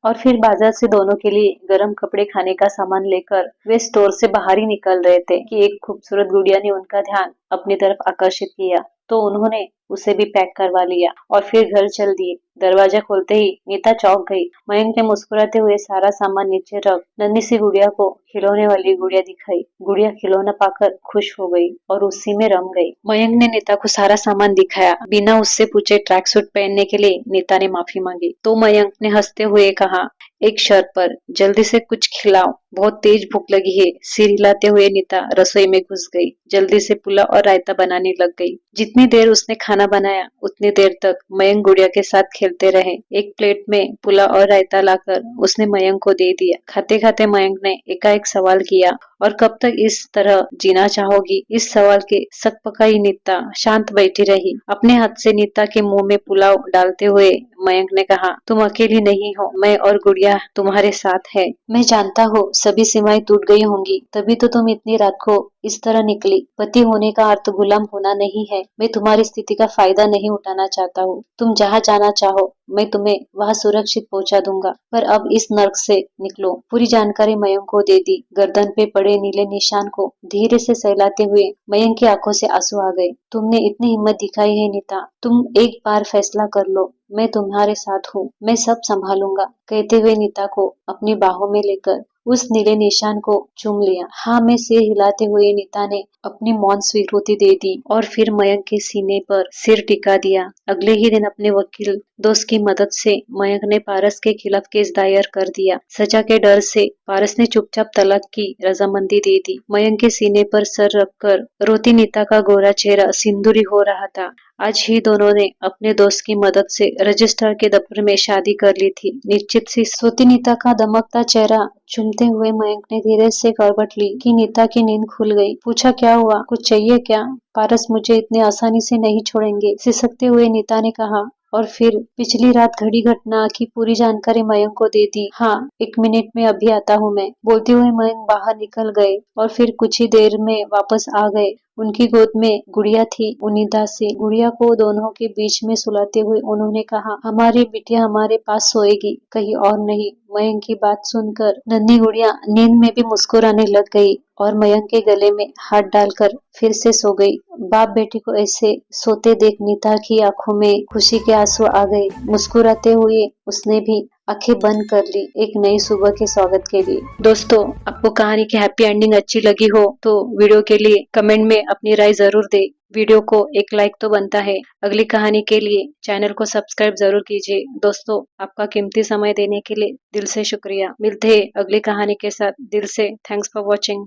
और फिर बाजार से दोनों के लिए गर्म कपड़े खाने का सामान लेकर वे स्टोर से बाहर ही निकल रहे थे कि एक खूबसूरत गुड़िया ने उनका ध्यान अपनी तरफ आकर्षित किया तो उन्होंने उसे भी पैक करवा लिया और फिर घर चल दिए। दरवाजा खोलते ही नीता चौंक गई। मयंक ने मुस्कुराते हुए सारा सामान नीचे रख नन्ही सी गुड़िया को खिलौने वाली गुड़िया दिखाई। गुड़िया खिलौना पाकर खुश हो गई और उसी में रम गई। मयंक ने नीता को सारा सामान दिखाया। बिना उससे पूछे ट्रैक सूट पहनने के लिए नीता ने माफी मांगी तो मयंक ने हंसते हुए कहा, एक शर्त पर, जल्दी से कुछ खिलाओ, बहुत तेज भूख लगी है। सिर हिलाते हुए नीता रसोई में घुस गई। जल्दी से पुलाव और रायता बनाने लग गई। जितनी देर उसने खाना बनाया उतनी देर तक मयंक गुड़िया के साथ खेलते रहे। एक प्लेट में पुलाव और रायता लाकर उसने मयंक को दे दिया। खाते खाते मयंक ने एकाएक सवाल किया, और कब तक इस तरह जीना चाहोगी? इस सवाल के सकपकाई नीता शांत बैठी रही। अपने हाथ से नीता के मुंह में पुलाव डालते हुए मयंक ने कहा, तुम अकेली नहीं हो, मैं और गुड़िया तुम्हारे साथ है। मैं जानता हूँ सभी सीमाएं टूट गई होंगी, तभी तो तुम इतनी रात को इस तरह निकली। पति होने का अर्थ गुलाम होना नहीं है। मैं तुम्हारी स्थिति का फायदा नहीं उठाना चाहता हूँ। तुम जहाँ जाना चाहो मैं तुम्हें वहाँ सुरक्षित पहुँचा दूंगा, पर अब इस नर्क से निकलो। पूरी जानकारी मयंक को दे दी। गर्दन पे पड़े नीले निशान को धीरे से सहलाते हुए मयंक की आंखों से आंसू आ गए। तुमने इतनी हिम्मत दिखाई है नीता, तुम एक बार फैसला कर लो, मैं तुम्हारे साथ हूँ, मैं सब संभालूंगा। कहते हुए नीता को अपनी बाहों में लेकर उस नीले निशान को चूम लिया। हाँ में सिर हिलाते हुए नीता ने अपनी मौन स्वीकृति दे दी और फिर मयंक के सीने पर सिर टिका दिया। अगले ही दिन अपने वकील दोस्त की मदद से मयंक ने पारस के खिलाफ केस दायर कर दिया। सजा के डर से पारस ने चुपचाप तलाक की रजामंदी दे दी। मयंक के सीने पर सर रखकर रोती नीता का गोरा चेहरा सिंदूरी हो रहा था। आज ही दोनों ने अपने दोस्त की मदद से रजिस्ट्रार के दफ्तर में शादी कर ली थी। निश्चित सी सोती नीता का दमकता चेहरा चूमते हुए मयंक ने धीरे से करवट ली कि नीता की नींद खुल गई। पूछा, क्या हुआ, कुछ चाहिए क्या? पारस मुझे इतने आसानी से नहीं छोड़ेंगे, सिसकते हुए नीता ने कहा, और फिर पिछली रात घड़ी घटना की पूरी जानकारी मयंक को दे दी। हाँ, 1 मिनट में अभी आता हूँ मैं, बोलते हुए मयंक बाहर निकल गए और फिर कुछ ही देर में वापस आ गए। उनकी गोद में गुड़िया थी, उनिदा सी। गुड़िया को दोनों के बीच में सुलाते हुए उन्होंने कहा, हमारी बिटिया हमारे पास सोएगी, कहीं और नहीं। मयंक की बात सुनकर नन्ही गुड़िया नींद में भी मुस्कुराने लग गई और मयंक के गले में हाथ डालकर फिर से सो गई। बाप बेटी को ऐसे सोते देख नीता की आंखों में खुशी के आंसू आ गए। मुस्कुराते हुए उसने भी आंखें बंद कर ली एक नई सुबह के स्वागत के लिए। दोस्तों, आपको कहानी की हैप्पी एंडिंग अच्छी लगी हो तो वीडियो के लिए कमेंट में अपनी राय जरूर दे। वीडियो को एक लाइक तो बनता है। अगली कहानी के लिए चैनल को सब्सक्राइब जरूर कीजिए। दोस्तों, आपका कीमती समय देने के लिए दिल से शुक्रिया। मिलते हैं अगली कहानी के साथ। दिल से थैंक्स फॉर वॉचिंग।